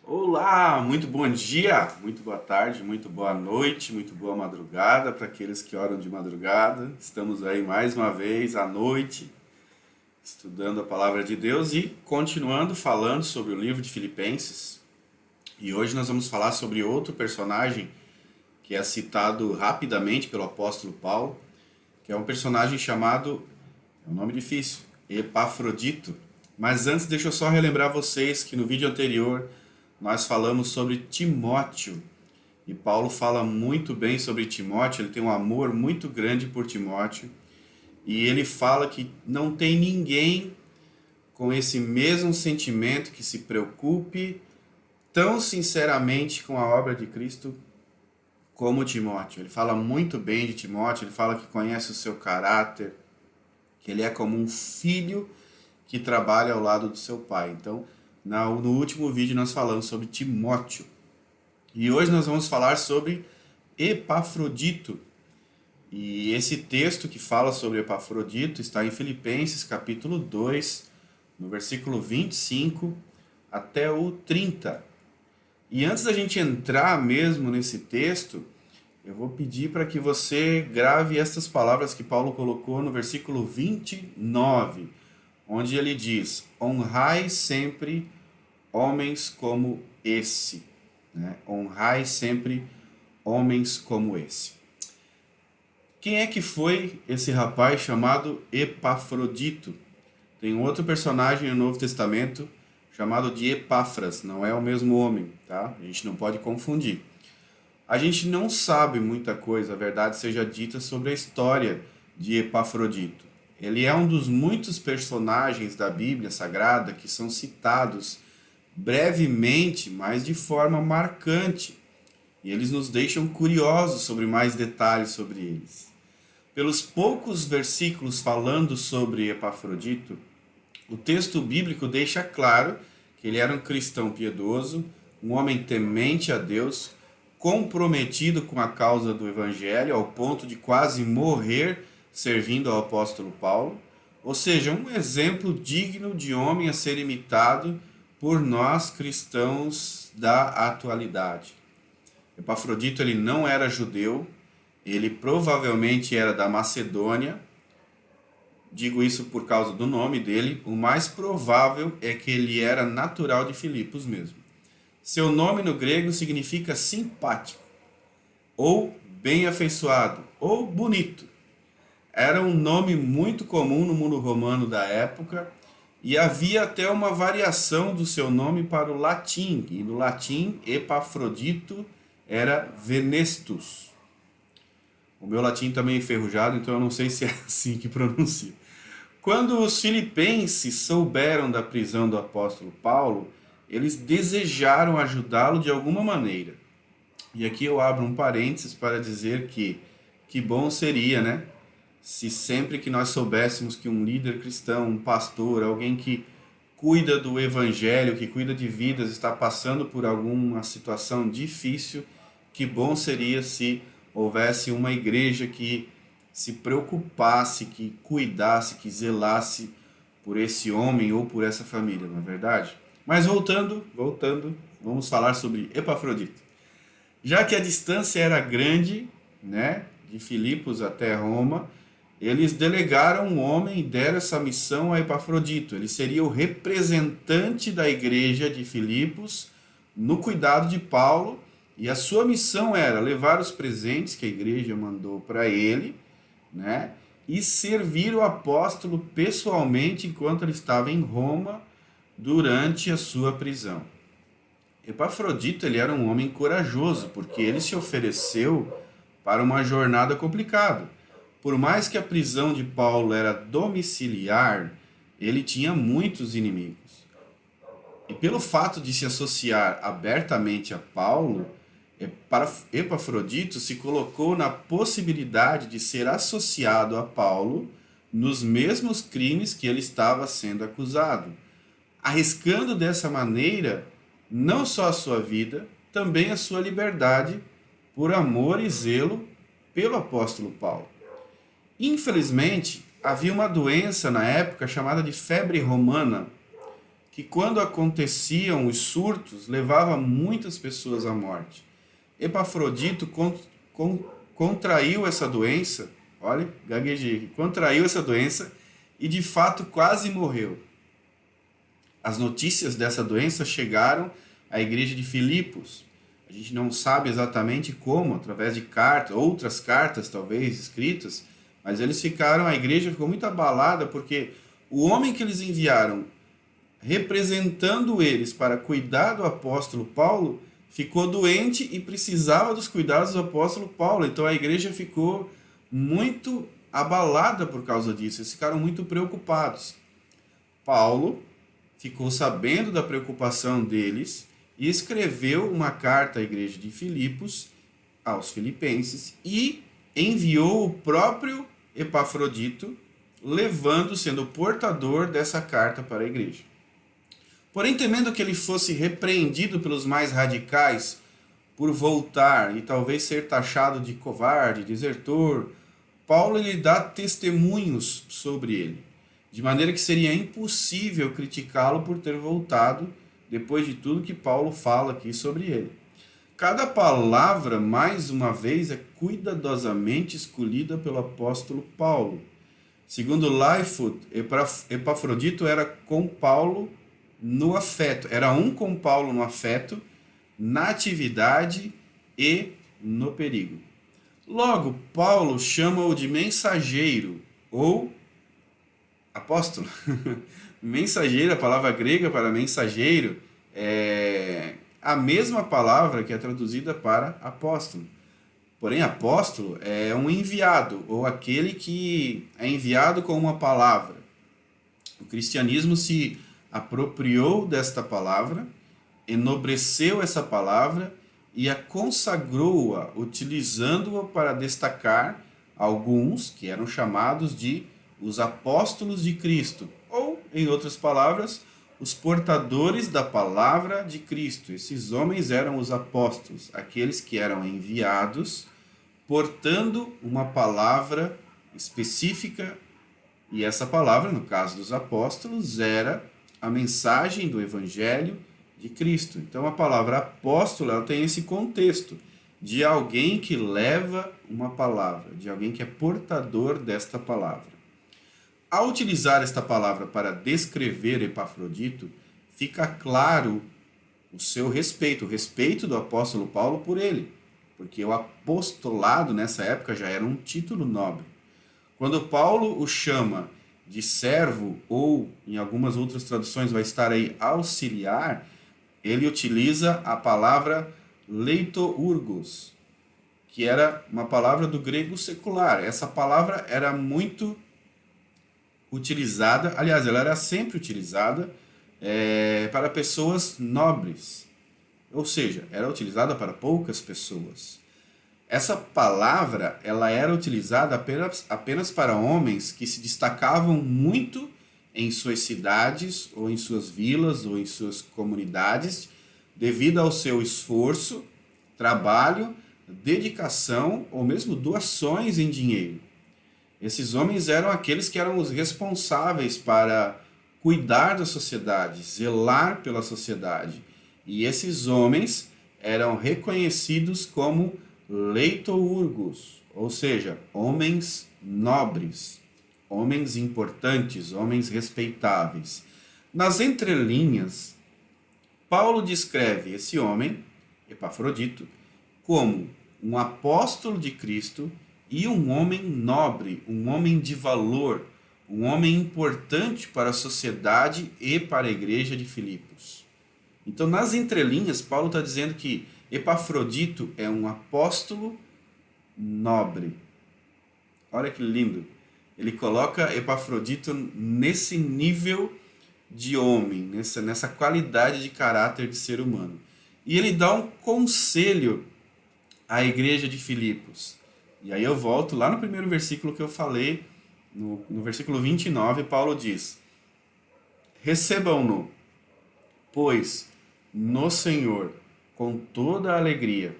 Olá, muito bom dia, muito boa tarde, muito boa noite, muito boa madrugada para aqueles que oram de madrugada. Estamos aí mais uma vez à noite, estudando a palavra de Deus e continuando falando sobre o livro de Filipenses. E hoje nós vamos falar sobre outro personagem que é citado rapidamente pelo apóstolo Paulo, que é um personagem chamado, é um nome difícil, Epafrodito. Mas antes, deixa eu só relembrar vocês que no vídeo anterior nós falamos sobre Timóteo. E Paulo fala muito bem sobre Timóteo, ele tem um amor muito grande por Timóteo. E ele fala que não tem ninguém com esse mesmo sentimento que se preocupe tão sinceramente com a obra de Cristo como Timóteo. Ele fala muito bem de Timóteo, ele fala que conhece o seu caráter, que ele é como um filho que trabalha ao lado do seu pai. Então, no último vídeo nós falamos sobre Timóteo. E hoje nós vamos falar sobre Epafrodito. E esse texto que fala sobre Epafrodito está em Filipenses capítulo 2, no versículo 25 até o 30. E antes da gente entrar mesmo nesse texto, eu vou pedir para que você grave estas palavras que Paulo colocou no versículo 29, onde ele diz: honrai sempre homens como esse. Né? Honrai sempre homens como esse. Quem é que foi esse rapaz chamado Epafrodito? Tem outro personagem no Novo Testamento chamado de Epáfras, não é o mesmo homem, tá? A gente não pode confundir. A gente não sabe muita coisa, a verdade seja dita, sobre a história de Epafrodito. Ele é um dos muitos personagens da Bíblia Sagrada que são citados brevemente, mas de forma marcante. E eles nos deixam curiosos sobre mais detalhes sobre eles. Pelos poucos versículos falando sobre Epafrodito, o texto bíblico deixa claro que ele era um cristão piedoso, um homem temente a Deus, comprometido com a causa do Evangelho, ao ponto de quase morrer servindo ao apóstolo Paulo, ou seja, um exemplo digno de homem a ser imitado por nós cristãos da atualidade. Epafrodito ele não era judeu, ele provavelmente era da Macedônia. Digo isso por causa do nome dele. O mais provável é que ele era natural de Filipos mesmo. Seu nome no grego significa simpático, ou bem afeiçoado, ou bonito. Era um nome muito comum no mundo romano da época e havia até uma variação do seu nome para o latim. E no latim, Epafrodito era Venestus. O meu latim também é enferrujado, então eu não sei se é assim que pronuncia. Quando os filipenses souberam da prisão do apóstolo Paulo, eles desejaram ajudá-lo de alguma maneira. E aqui eu abro um parênteses para dizer que bom seria, né? Se sempre que nós soubéssemos que um líder cristão, um pastor, alguém que cuida do evangelho, que cuida de vidas, está passando por alguma situação difícil, que bom seria se houvesse uma igreja que se preocupasse, que cuidasse, que zelasse por esse homem ou por essa família, não é verdade? Mas voltando, vamos falar sobre Epafrodito. Já que a distância era grande, né, de Filipos até Roma, eles delegaram um homem e deram essa missão a Epafrodito. Ele seria o representante da igreja de Filipos no cuidado de Paulo, e a sua missão era levar os presentes que a igreja mandou para ele, né, e servir o apóstolo pessoalmente enquanto ele estava em Roma durante a sua prisão. Epafrodito ele era um homem corajoso, porque ele se ofereceu para uma jornada complicada. Por mais que a prisão de Paulo era domiciliar, ele tinha muitos inimigos. E pelo fato de se associar abertamente a Paulo, Epafrodito se colocou na possibilidade de ser associado a Paulo nos mesmos crimes que ele estava sendo acusado, arriscando dessa maneira não só a sua vida, também a sua liberdade, por amor e zelo pelo apóstolo Paulo. Infelizmente, havia uma doença na época chamada de febre romana, que quando aconteciam os surtos, levava muitas pessoas à morte. Epafrodito contraiu essa doença, olha, gaguejei aqui, contraiu essa doença e de fato quase morreu. As notícias dessa doença chegaram à igreja de Filipos. A gente não sabe exatamente como, através de cartas, outras cartas talvez escritas, mas a igreja ficou muito abalada porque o homem que eles enviaram, representando eles para cuidar do apóstolo Paulo, ficou doente e precisava dos cuidados do apóstolo Paulo. Então a igreja ficou muito abalada por causa disso, eles ficaram muito preocupados. Paulo ficou sabendo da preocupação deles e escreveu uma carta à igreja de Filipos, aos filipenses, e enviou o próprio Epafrodito, sendo o portador dessa carta para a igreja. Porém, temendo que ele fosse repreendido pelos mais radicais por voltar e talvez ser taxado de covarde, desertor, Paulo lhe dá testemunhos sobre ele, de maneira que seria impossível criticá-lo por ter voltado depois de tudo que Paulo fala aqui sobre ele. Cada palavra, mais uma vez, é cuidadosamente escolhida pelo apóstolo Paulo. Segundo Lightfoot, Epafrodito era com Paulo no afeto, era um com Paulo no afeto, na atividade e no perigo. Logo, Paulo chama-o de mensageiro ou apóstolo. Mensageiro, a palavra grega para mensageiro é a mesma palavra que é traduzida para apóstolo. Porém, apóstolo é um enviado, ou aquele que é enviado com uma palavra. O cristianismo se apropriou desta palavra, enobreceu essa palavra e a consagrou-a, utilizando-a para destacar alguns que eram chamados de os apóstolos de Cristo, ou, em outras palavras, os portadores da palavra de Cristo. Esses homens eram os apóstolos, aqueles que eram enviados, portando uma palavra específica, e essa palavra, no caso dos apóstolos, era a mensagem do Evangelho de Cristo. Então, a palavra apóstolo, ela tem esse contexto de alguém que leva uma palavra, de alguém que é portador desta palavra. Ao utilizar esta palavra para descrever Epafrodito, fica claro o seu respeito, o respeito do apóstolo Paulo por ele, porque o apostolado nessa época já era um título nobre. Quando Paulo o chama de servo, ou em algumas outras traduções vai estar aí auxiliar, ele utiliza a palavra leitourgos, que era uma palavra do grego secular. Essa palavra era muito utilizada, aliás, ela era sempre utilizada para pessoas nobres, ou seja, era utilizada para poucas pessoas. Essa palavra, ela era utilizada apenas para homens que se destacavam muito em suas cidades, ou em suas vilas, ou em suas comunidades, devido ao seu esforço, trabalho, dedicação, ou mesmo doações em dinheiro. Esses homens eram aqueles que eram os responsáveis para cuidar da sociedade, zelar pela sociedade. E esses homens eram reconhecidos como leitourgos, ou seja, homens nobres, homens importantes, homens respeitáveis. Nas entrelinhas, Paulo descreve esse homem, Epafrodito, como um apóstolo de Cristo e um homem nobre, um homem de valor, um homem importante para a sociedade e para a igreja de Filipos. Então, nas entrelinhas, Paulo está dizendo que Epafrodito é um apóstolo nobre. Olha que lindo. Ele coloca Epafrodito nesse nível de homem, nessa qualidade de caráter de ser humano. E ele dá um conselho à igreja de Filipos. E aí eu volto lá no primeiro versículo que eu falei, no versículo 29, Paulo diz: recebam-no, pois, no Senhor, com toda a alegria,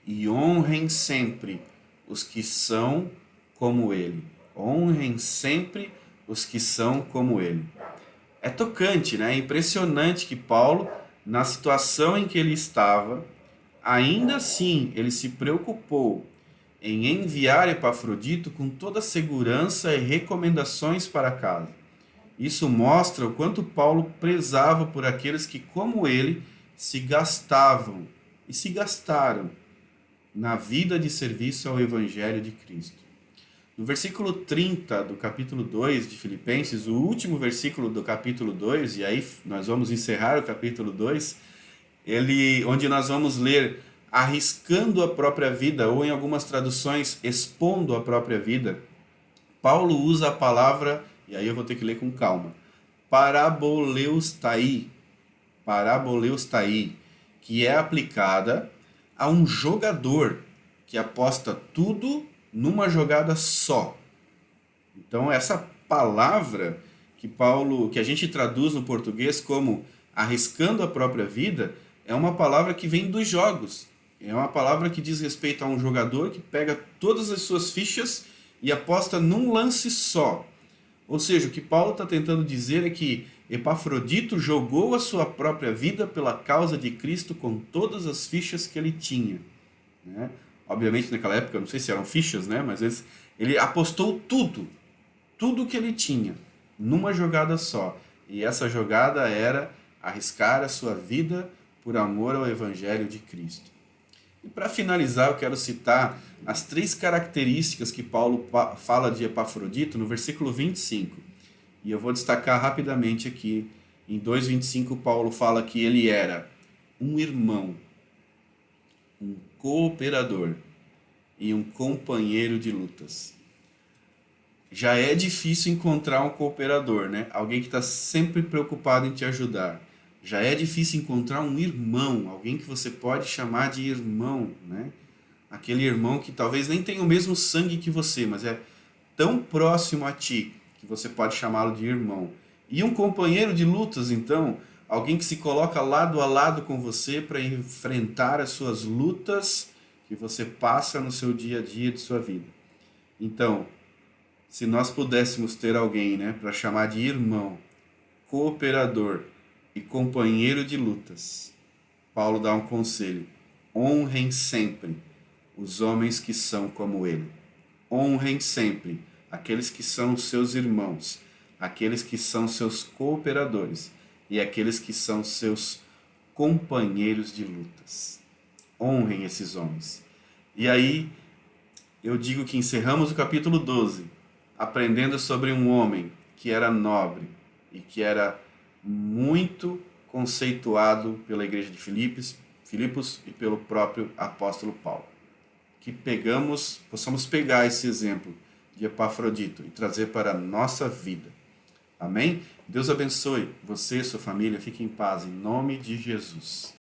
e honrem sempre os que são como ele. Honrem sempre os que são como ele. É tocante, né? É impressionante que Paulo, na situação em que ele estava, ainda assim ele se preocupou em enviar Epafrodito com toda a segurança e recomendações para casa. Isso mostra o quanto Paulo prezava por aqueles que, como ele, se gastavam e se gastaram na vida de serviço ao Evangelho de Cristo. No versículo 30 do capítulo 2 de Filipenses, o último versículo do capítulo 2, e aí nós vamos encerrar o capítulo 2, onde nós vamos ler arriscando a própria vida, ou em algumas traduções, expondo a própria vida. Paulo usa a palavra, e aí eu vou ter que ler com calma, paraboleustai, que é aplicada a um jogador que aposta tudo numa jogada só. Então essa palavra que a gente traduz no português como arriscando a própria vida, é uma palavra que vem dos jogos. É uma palavra que diz respeito a um jogador que pega todas as suas fichas e aposta num lance só. Ou seja, o que Paulo está tentando dizer é que Epafrodito jogou a sua própria vida pela causa de Cristo com todas as fichas que ele tinha, né? Obviamente naquela época, não sei se eram fichas, né? Mas ele apostou tudo que ele tinha, numa jogada só. E essa jogada era arriscar a sua vida por amor ao Evangelho de Cristo. E para finalizar, eu quero citar as 3 características que Paulo fala de Epafrodito no versículo 25. E eu vou destacar rapidamente aqui. Em 2,25, Paulo fala que ele era um irmão, um cooperador e um companheiro de lutas. Já é difícil encontrar um cooperador, né? Alguém que está sempre preocupado em te ajudar. Já é difícil encontrar um irmão, alguém que você pode chamar de irmão, né? Aquele irmão que talvez nem tenha o mesmo sangue que você, mas é tão próximo a ti que você pode chamá-lo de irmão. E um companheiro de lutas, então, alguém que se coloca lado a lado com você para enfrentar as suas lutas que você passa no seu dia a dia de sua vida. Então, se nós pudéssemos ter alguém, né, para chamar de irmão, cooperador e companheiro de lutas, Paulo dá um conselho: honrem sempre os homens que são como ele. Honrem sempre aqueles que são seus irmãos, aqueles que são seus cooperadores e aqueles que são seus companheiros de lutas. Honrem esses homens. E aí eu digo que encerramos o capítulo 12 aprendendo sobre um homem que era nobre e que era muito conceituado pela igreja de Filipos e pelo próprio apóstolo Paulo. Que possamos pegar esse exemplo de Epafrodito e trazer para a nossa vida. Amém? Deus abençoe você e sua família. Fique em paz, em nome de Jesus.